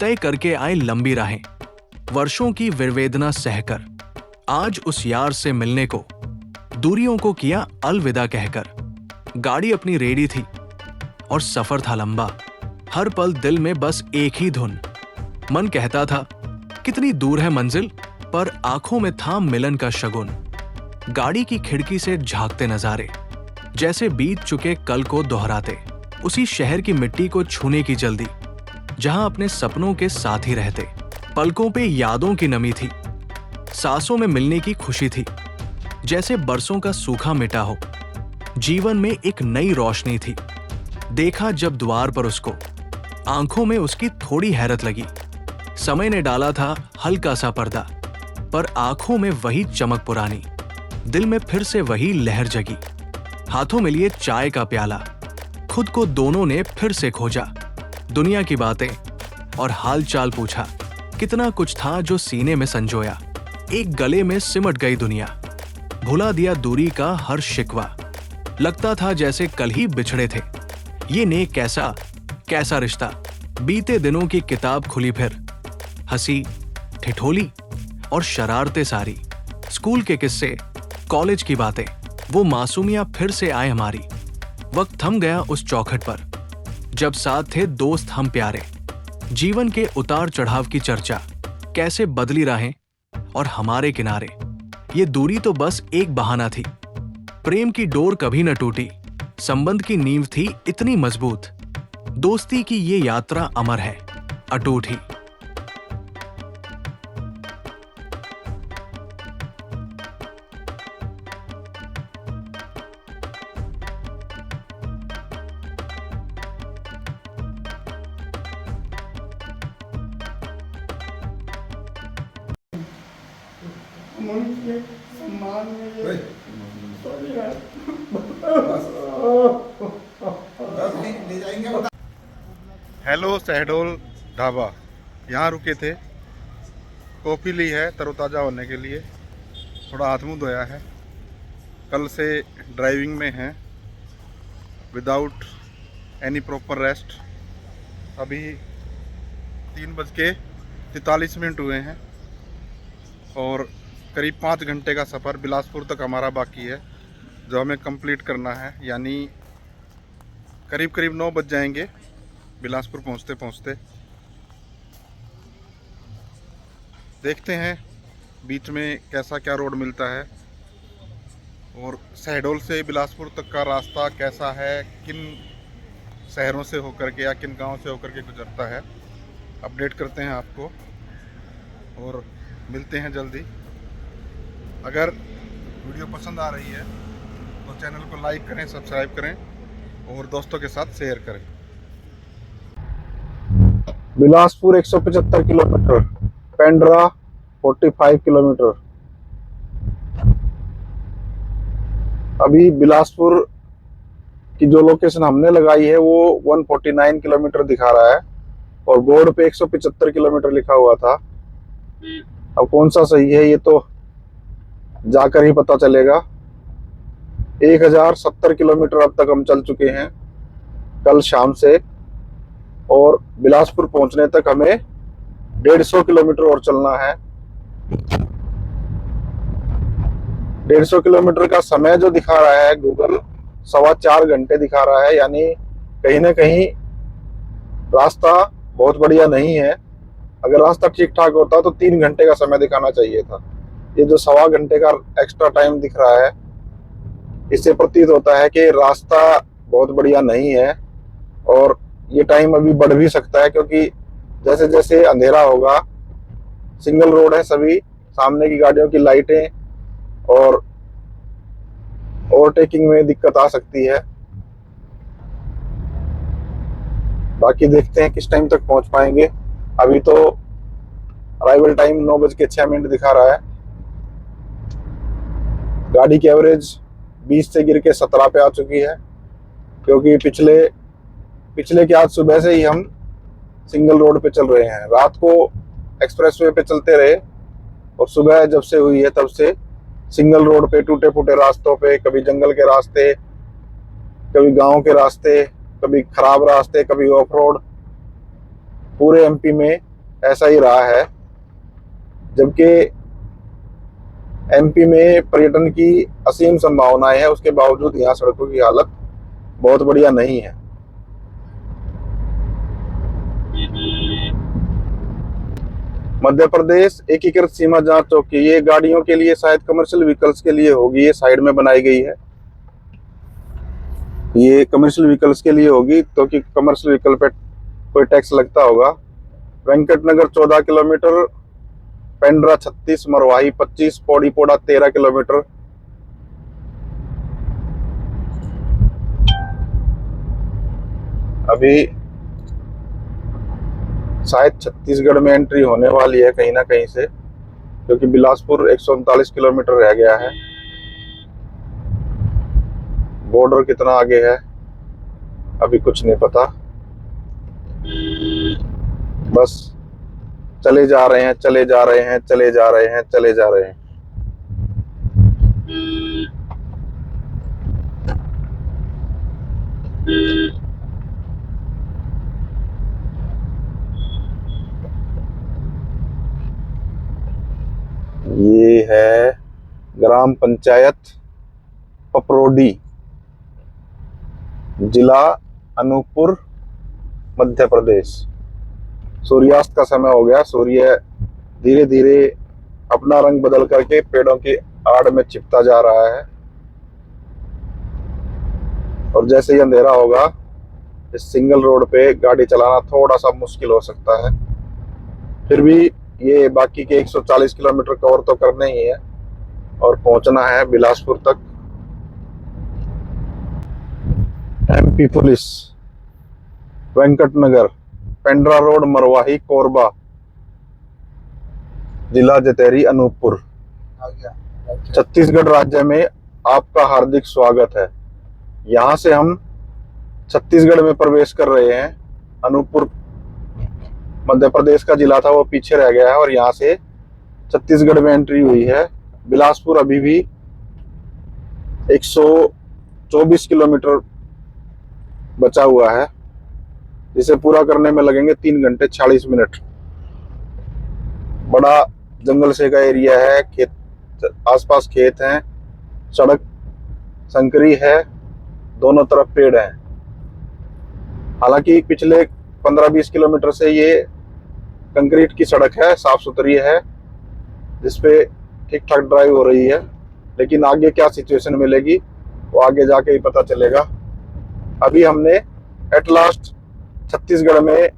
तय करके आए लंबी राहें, वर्षों की विवेदना सहकर आज उस यार से मिलने को, दूरियों को किया अलविदा कहकर। गाड़ी अपनी रेडी थी और सफर था लंबा, हर पल दिल में बस एक ही धुन। मन कहता था कितनी दूर है मंजिल, पर आंखों में था मिलन का शगुन। गाड़ी की खिड़की से झांकते नजारे, जैसे बीत चुके कल को दोहराते, उसी शहर की मिट्टी को छूने की जल्दी, जहां अपने सपनों के साथ ही रहते। पलकों पे यादों की नमी थी, सांसों में मिलने की खुशी थी, जैसे बरसों का सूखा मिटा हो। जीवन में एक नई रोशनी थी। देखा जब द्वार पर उसको, आंखों में उसकी थोड़ी हैरत लगी। समय ने डाला था हल्का सा पर्दा, पर आंखों में वही चमक पुरानी, दिल में फिर से वही लहर जगी। हाथों में लिए चाय का प्याला, खुद को दोनों ने फिर से खोजा। दुनिया की बातें और हालचाल पूछा, कितना कुछ था जो सीने में संजोया। एक गले में सिमट गई दुनिया, भुला दिया दूरी का हर शिकवा। लगता था जैसे कल ही बिछड़े थे। ये नेक कैसा कैसा रिश्ता। बीते दिनों की किताब खुली फिर, हंसी ठिठोली और शरारतें सारी। स्कूल के किस्से, कॉलेज की बातें, वो मासूमियां फिर से आए हमारी। वक्त थम गया उस चौखट पर, जब साथ थे दोस्त हम प्यारे। जीवन के उतार चढ़ाव की चर्चा, कैसे बदली राहें और हमारे किनारे। ये दूरी तो बस एक बहाना थी, प्रेम की डोर कभी न टूटी। संबंध की नींव थी इतनी मजबूत, दोस्ती की ये यात्रा अमर है, अटूट ही। मुझे सम्मान मिले। सॉरी यार। हेलो शहडोल ढाबा, यहाँ रुके थे, कॉफ़ी ली है तरोताज़ा होने के लिए, थोड़ा हाथ मुँह धोया है। कल से ड्राइविंग में हैं विदाउट एनी प्रॉपर रेस्ट। अभी 3:43 हुए हैं और करीब 5 घंटे का सफ़र बिलासपुर तक हमारा बाकी है, जो हमें कंप्लीट करना है। यानी करीब 9 बज जाएंगे बिलासपुर पहुंचते पहुंचते। देखते हैं बीच में कैसा क्या रोड मिलता है और शहडोल से बिलासपुर तक का रास्ता कैसा है, किन शहरों से होकर के या किन गांवों से होकर के गुजरता है। अपडेट करते हैं आपको और मिलते हैं जल्दी। अगर वीडियो पसंद आ रही है तो चैनल को लाइक करें, सब्सक्राइब करें और दोस्तों के साथ शेयर करें। Bilaspur 175 kilometre, Pendra 45 kilometre. अभी बिलासपुर की जो लोकेशन हमने लगाई है वो 149 किलोमीटर दिखा रहा है और बोर्ड पे 175 किलोमीटर लिखा हुआ था। अब कौन सा सही है ये तो जाकर ही पता चलेगा। 1070 किलोमीटर अब तक हम चल चुके हैं कल शाम से, और बिलासपुर पहुंचने तक हमें 150 किलोमीटर और चलना है। 150 किलोमीटर का समय जो दिखा रहा है गूगल, 4.25 घंटे दिखा रहा है। यानी कहीं ना कहीं रास्ता बहुत बढ़िया नहीं है। अगर रास्ता ठीक ठाक होता तो 3 घंटे का समय दिखाना चाहिए था। ये जो 1.25 घंटे का एक्स्ट्रा टाइम दिख रहा है, इससे प्रतीत होता है कि रास्ता बहुत बढ़िया नहीं है और ये टाइम अभी बढ़ भी सकता है, क्योंकि जैसे जैसे अंधेरा होगा, सिंगल रोड है सभी, सामने की गाड़ियों की लाइटें और ओवरटेकिंग में दिक्कत आ सकती है। बाकी देखते हैं किस टाइम तक पहुंच पाएंगे। अभी तो अराइवल टाइम 9:06 दिखा रहा है। गाड़ी की एवरेज 20 से गिर के 17 पे आ चुकी है, क्योंकि पिछले की आज सुबह से ही हम सिंगल रोड पे चल रहे हैं। रात को एक्सप्रेसवे पे चलते रहे और सुबह जब से हुई है तब से सिंगल रोड पे, टूटे फूटे रास्तों पे, कभी जंगल के रास्ते, कभी गांव के रास्ते, कभी खराब रास्ते, कभी ऑफ रोड। पूरे एमपी में ऐसा ही रहा है, जबकि एमपी में पर्यटन की असीम संभावनाएं हैं, उसके बावजूद यहाँ सड़कों की हालत बहुत बढ़िया नहीं है। मध्य प्रदेश एकीकृत सीमा जांच चौकी, ये गाड़ियों के लिए शायद कमर्शियल व्हीकल्स के लिए होगी, ये साइड में बनाई गई है। ये कमर्शियल व्हीकल्स के लिए होगी, तो कि कमर्शियल व्हीकल पे कोई टैक्स लगता होगा। Venkatnagar 14 kilometre, Pendra 36, Marwahi 25, Pauri Poda 13 kilometre. अभी शायद छत्तीसगढ़ में एंट्री होने वाली है कहीं ना कहीं से, क्योंकि बिलासपुर 139 किलोमीटर रह गया है। बॉर्डर कितना आगे है अभी कुछ नहीं पता, बस चले जा रहे हैं, चले जा रहे हैं, चले जा रहे हैं, चले जा रहे हैं। ये है ग्राम पंचायत पपरोडी, जिला अनूपपुर, मध्य प्रदेश। सूर्यास्त का समय हो गया, सूर्य धीरे धीरे अपना रंग बदल करके पेड़ों की आड़ में छिपता जा रहा है, और जैसे ही अंधेरा होगा इस सिंगल रोड पे गाड़ी चलाना थोड़ा सा मुश्किल हो सकता है। फिर भी ये बाकी के 140 किलोमीटर कवर तो करने ही है और पहुंचना है बिलासपुर तक। MP police, Venkatnagar, Pendra road, Marwahi, Korba, जिला जतेरी, अनूपपुर, छत्तीसगढ़ राज्य में आपका हार्दिक स्वागत है। यहाँ से हम छत्तीसगढ़ में प्रवेश कर रहे हैं। अनूपपुर मध्य प्रदेश का जिला था, वो पीछे रह गया है और यहाँ से छत्तीसगढ़ में एंट्री हुई है। बिलासपुर अभी भी 124 किलोमीटर बचा हुआ है, जिसे पूरा करने में लगेंगे 3 घंटे 40 मिनट। बड़ा जंगल से का एरिया है, खेत आसपास खेत हैं, सड़क संकरी है, दोनों तरफ पेड़ हैं। हालांकि पिछले 15-20 किलोमीटर से ये कंक्रीट की सड़क है, साफ सुथरी है, जिसपे ठीक ठाक ड्राइव हो रही है, लेकिन आगे क्या सिचुएशन मिलेगी वो आगे जाके ही पता चलेगा। अभी हमने एट लास्ट छत्तीसगढ़ में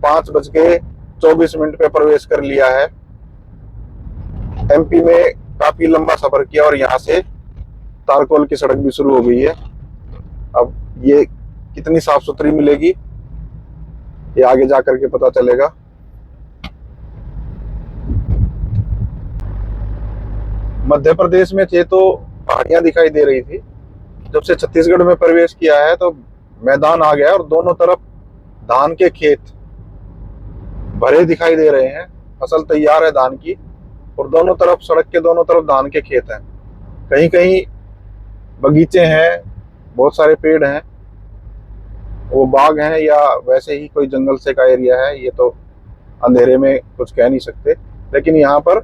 5:24 पे प्रवेश कर लिया है। एमपी में काफी लंबा सफर किया और यहाँ से तारकोल की सड़क भी शुरू हो गई है। अब ये कितनी साफ सुथरी मिलेगी ये आगे जाकर के पता चलेगा। मध्य प्रदेश में थे तो पहाड़ियां दिखाई दे रही थी, जब से छत्तीसगढ़ में प्रवेश किया है तो मैदान आ गया और दोनों तरफ धान के खेत भरे दिखाई दे रहे हैं। फसल तैयार है धान की और दोनों तरफ, सड़क के दोनों तरफ धान के खेत हैं। कहीं कहीं बगीचे हैं, बहुत सारे पेड़ हैं, वो बाग हैं या वैसे ही कोई जंगल से का एरिया है, ये तो अंधेरे में कुछ कह नहीं सकते। लेकिन यहाँ पर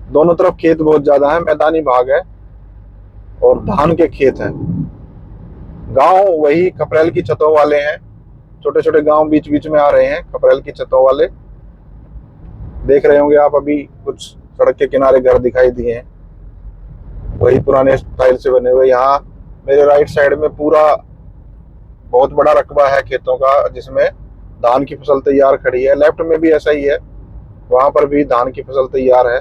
दोनों तरफ खेत बहुत ज्यादा है, मैदानी भाग है और धान के खेत हैं। गांव वही खपरेल की छतों वाले हैं, छोटे छोटे गांव बीच बीच में आ रहे हैं, खपरेल की छतों वाले। देख रहे होंगे आप, अभी कुछ सड़क के किनारे घर दिखाई दिए हैं, वही पुराने स्टाइल से बने हुए। यहाँ मेरे राइट साइड में पूरा बहुत बड़ा रकबा है खेतों का, जिसमें धान की फसल तैयार खड़ी है। लेफ्ट में भी ऐसा ही है, वहां पर भी धान की फसल तैयार है।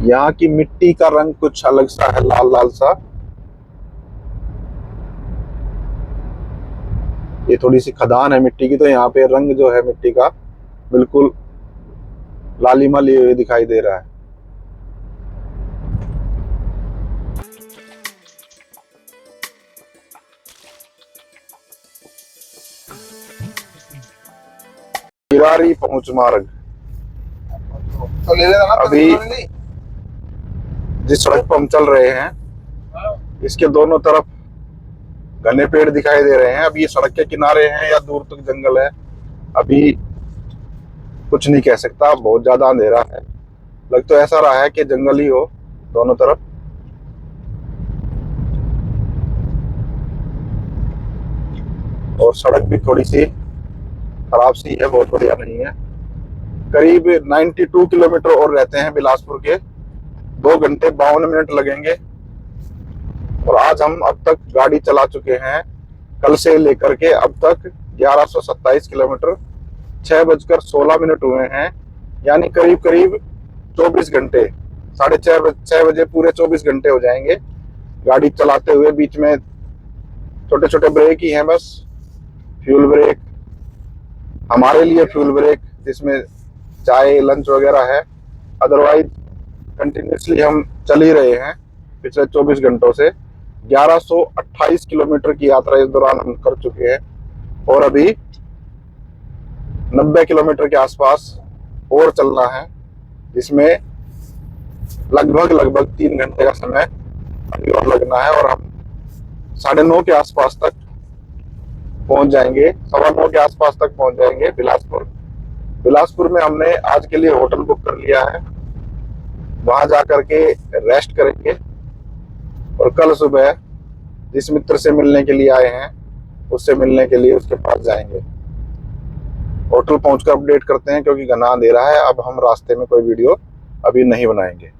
यहाँ की मिट्टी का रंग कुछ अलग सा है, लाल लाल सा। ये थोड़ी सी खदान है मिट्टी की, तो यहाँ पे रंग जो है मिट्टी का बिल्कुल लालिमा लिए हुए दिखाई दे रहा है। किरारी पहुंच मार्ग। अभी जिस सड़क पर हम चल रहे हैं, इसके दोनों तरफ घने पेड़ दिखाई दे रहे हैं। अब ये सड़क के किनारे हैं या दूर तक जंगल है, अभी कुछ नहीं कह सकता। बहुत ज्यादा अंधेरा है, लग तो ऐसा रहा है कि जंगल ही हो दोनों तरफ। और सड़क भी थोड़ी सी खराब सी है, बहुत बढ़िया नहीं है। करीब 92 किलोमीटर और रहते हैं बिलासपुर के, 2 घंटे 52 मिनट लगेंगे। और आज हम अब तक गाड़ी चला चुके हैं, कल से लेकर के अब तक 1127 किलोमीटर, 6:16 हुए हैं। यानी करीब करीब 24 घंटे, 6:30 बजे पूरे 24 घंटे हो जाएंगे गाड़ी चलाते हुए। बीच में छोटे छोटे ब्रेक ही हैं बस, फ्यूल ब्रेक, हमारे लिए फ्यूल ब्रेक जिसमें चाय लंच वगैरह है। अदरवाइज कंटिन्यूसली हम चल ही रहे हैं पिछले 24 घंटों से। 1128 किलोमीटर की यात्रा इस दौरान हम कर चुके हैं और अभी 90 किलोमीटर के आसपास और चलना है, जिसमें लगभग 3 घंटे का समय अभी और लगना है। और हम 9:30 के आसपास तक पहुंच जाएंगे, 9:15 के आसपास तक पहुंच जाएंगे बिलासपुर में हमने आज के लिए होटल बुक कर लिया है, वहां जाकर के रेस्ट करेंगे। और कल सुबह जिस मित्र से मिलने के लिए आए हैं उससे मिलने के लिए उसके पास जाएंगे। होटल पहुंचकर अपडेट करते हैं, क्योंकि घना अंधेरा है। अब हम रास्ते में कोई वीडियो अभी नहीं बनाएंगे।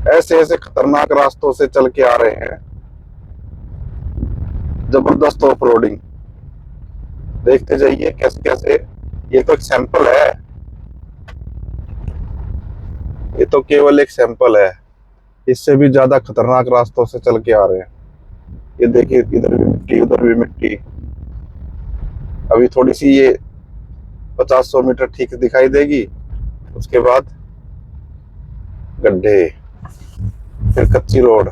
ऐसे ऐसे खतरनाक रास्तों से चल के आ रहे हैं, जबरदस्त ऑफ रोडिंग। देखते जाइए कैसे कैसे। ये तो एक सैंपल है, ये तो केवल एक सैंपल है, इससे भी ज्यादा खतरनाक रास्तों से चल के आ रहे हैं। ये देखिए, इधर भी मिट्टी उधर भी मिट्टी। अभी थोड़ी सी ये 50-100 मीटर ठीक दिखाई देगी, उसके बाद गड्ढे, फिर कच्ची रोड।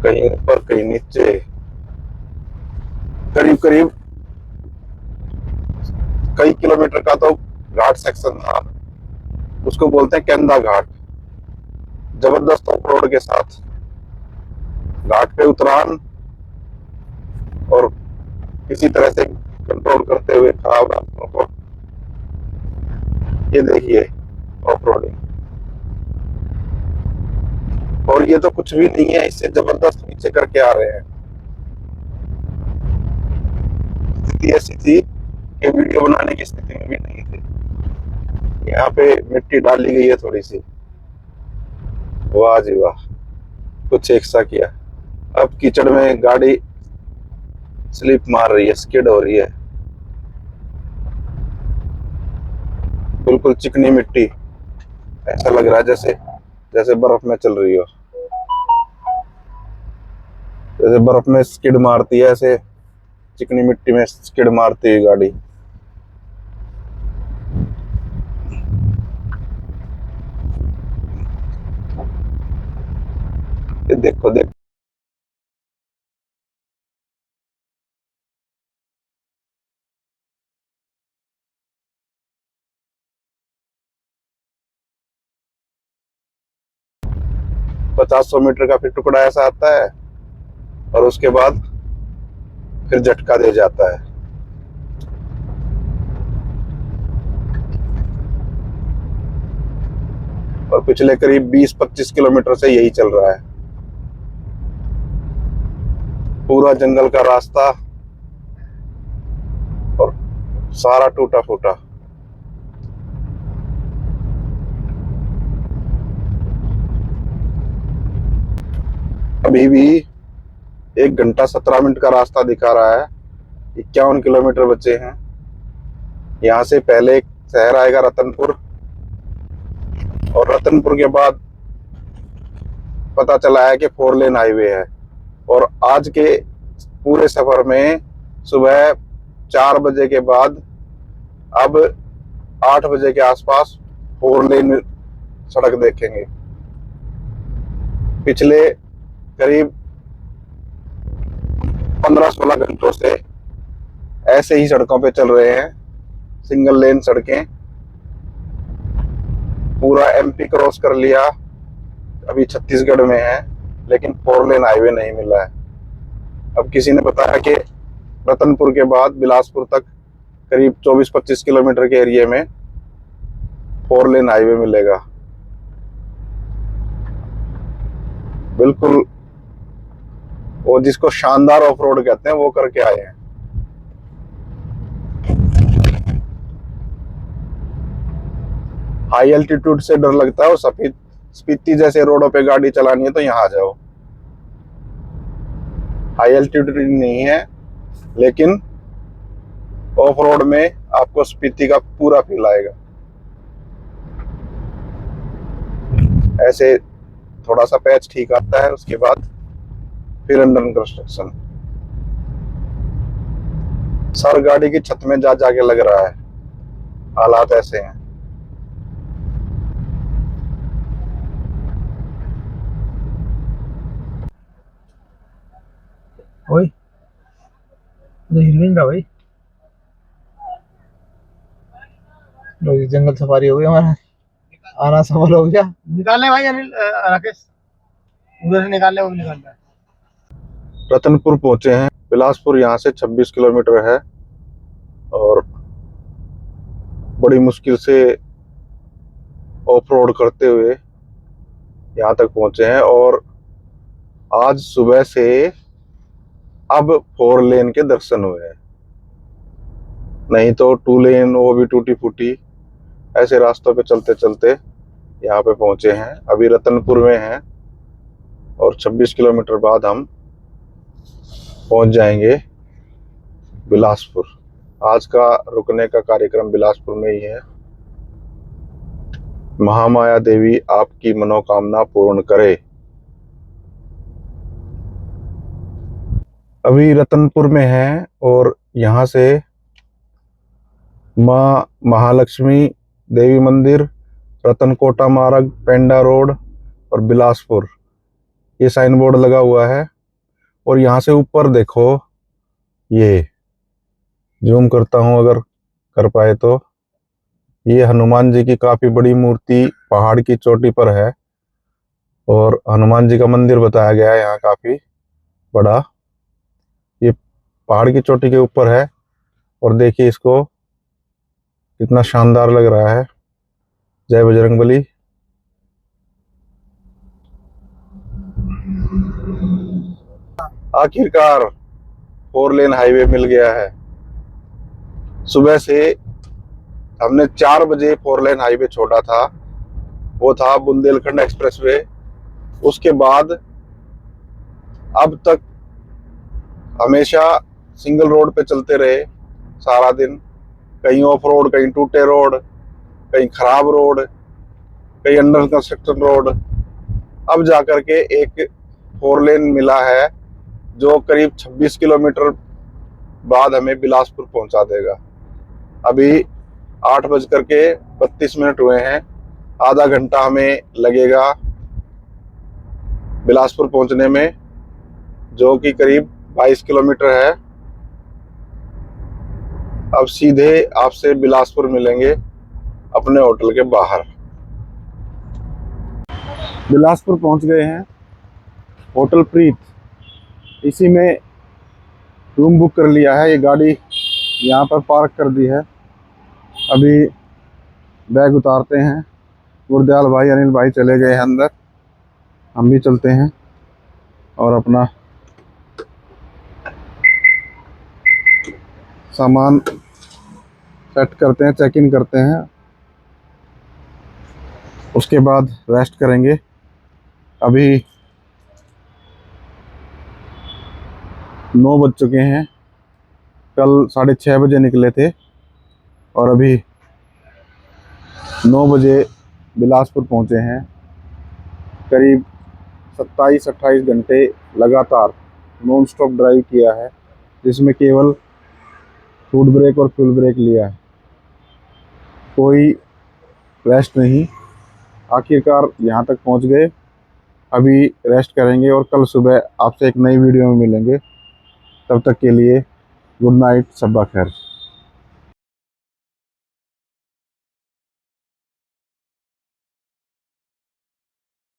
कहीं ऊपर कहीं नीचे, करीब करीब कई किलोमीटर का तो घाट सेक्शन था, उसको बोलते हैं केंदा घाट। जबरदस्त ऑफ रोड के साथ घाट पे उतरान और किसी तरह से कंट्रोल करते हुए खराब रास्तों को। ये देखिए ऑफ रोडिंग, और ये तो कुछ भी नहीं है, इससे जबरदस्त पीछे करके आ रहे हैं। स्थिति ऐसी थी कि वीडियो बनाने की स्थिति में भी नहीं थी। यहाँ पे मिट्टी डाली गई है थोड़ी सी, वाह जी वाह, कुछ एक सा किया। अब कीचड़ में गाड़ी स्लिप मार रही है, स्किड हो रही है, बिल्कुल चिकनी मिट्टी। ऐसा लग रहा है जैसे जैसे बर्फ में चल रही हो, जैसे बर्फ में स्किड मारती है, ऐसे चिकनी मिट्टी में स्किड मारती है गाड़ी। ये देखो देखो, पचास 100 मीटर का फिर टुकड़ा ऐसा आता है और उसके बाद फिर झटका दे जाता है। और पिछले करीब 20-25 किलोमीटर से यही चल रहा है, पूरा जंगल का रास्ता और सारा टूटा फूटा। अभी भी 1 घंटा 17 मिनट का रास्ता दिखा रहा है, 51 किलोमीटर बचे हैं। यहाँ से पहले एक शहर आएगा रतनपुर, और रतनपुर के बाद पता चला है कि 4 लेन हाईवे है। और आज के पूरे सफर में सुबह 4 बजे के बाद अब 8 बजे के आसपास 4 लेन सड़क देखेंगे। पिछले करीब 15-16 घंटों से ऐसे ही सड़कों पे चल रहे हैं, सिंगल लेन सड़कें। पूरा एमपी क्रॉस कर लिया, अभी छत्तीसगढ़ में है, लेकिन 4 लेन हाईवे नहीं मिला है। अब किसी ने बताया कि रतनपुर के बाद बिलासपुर तक करीब 24-25 किलोमीटर के एरिया में 4 लेन हाईवे मिलेगा। बिल्कुल वो जिसको शानदार ऑफ रोड कहते हैं वो करके आए हैं। हाई एल्टीट्यूड से डर लगता है, और स्पीति जैसे रोडों पे गाड़ी चलानी है तो यहाँ आ जाओ। हाई एल्टीट्यूड नहीं है, लेकिन ऑफ रोड में आपको स्पीति का पूरा फील आएगा। ऐसे थोड़ा सा पैच ठीक आता है, उसके बाद फिर अंडर कंस्ट्रक्शन। सर गाड़ी की छत में जा जाके लग रहा है, हालात ऐसे हैं। ओए हिरविन रहा भाई। लो ये जंगल सफारी हो गई हमारा, आना सफल हो गया। निकालने भाई अनिल राकेश, उधर से निकालने, वो भी निकालना है। रतनपुर पहुंचे हैं। बिलासपुर यहाँ से 26 किलोमीटर है और बड़ी मुश्किल से ऑफ रोड करते हुए यहाँ तक पहुंचे हैं। और आज सुबह से अब 4 लेन के दर्शन हुए हैं, नहीं तो 2 लेन वो भी टूटी फूटी। ऐसे रास्तों पे चलते चलते यहाँ पे पहुंचे हैं। अभी रतनपुर में हैं और 26 किलोमीटर बाद हम पहुंच जाएंगे बिलासपुर। आज का रुकने का कार्यक्रम बिलासपुर में ही है। महामाया देवी आपकी मनोकामना पूर्ण करे। अभी रतनपुर में हैं और यहाँ से माँ महालक्ष्मी देवी मंदिर, रतनकोटा मार्ग, पेंडा रोड और बिलासपुर, ये साइन बोर्ड लगा हुआ है। और यहाँ से ऊपर देखो, ये जूम करता हूँ अगर कर पाए तो, ये हनुमान जी की काफी बड़ी मूर्ति पहाड़ की चोटी पर है और हनुमान जी का मंदिर बताया गया है यहाँ काफी बड़ा। ये पहाड़ की चोटी के ऊपर है और देखिए इसको कितना शानदार लग रहा है। जय बजरंगबली। आखिरकार 4 लेन हाईवे मिल गया है। सुबह से हमने 4 बजे 4 लेन हाईवे छोड़ा था, वो था बुंदेलखंड एक्सप्रेसवे। उसके बाद अब तक हमेशा सिंगल रोड पे चलते रहे सारा दिन। कहीं ऑफ रोड, कहीं टूटे रोड, कहीं खराब रोड, कहीं अंडर कंस्ट्रक्शन रोड। अब जाकर के एक 4 लेन मिला है जो करीब 26 किलोमीटर बाद हमें बिलासपुर पहुंचा देगा। अभी 8:32 हुए हैं। आधा घंटा हमें लगेगा बिलासपुर पहुंचने में, जो कि करीब 22 किलोमीटर है। अब सीधे आपसे बिलासपुर मिलेंगे अपने होटल के बाहर। बिलासपुर पहुंच गए हैं, होटल प्रीत, इसी में रूम बुक कर लिया है। ये गाड़ी यहाँ पर पार्क कर दी है। अभी बैग उतारते हैं। गुरदयाल भाई, अनिल भाई चले गए हैं अंदर, हम भी चलते हैं और अपना सामान सेट करते हैं, चेक इन करते हैं, उसके बाद रेस्ट करेंगे। अभी 9 बज चुके हैं। कल 6:30 बजे निकले थे और अभी 9 बजे बिलासपुर पहुंचे हैं। करीब 27-28 घंटे लगातार नॉन स्टॉप ड्राइव किया है, जिसमें केवल फूड ब्रेक और फ्यूल ब्रेक लिया है, कोई रेस्ट नहीं। आखिरकार यहाँ तक पहुँच गए। अभी रेस्ट करेंगे और कल सुबह आपसे एक नई वीडियो में मिलेंगे। तब तक के लिए गुड नाइट, शब्बा खैर।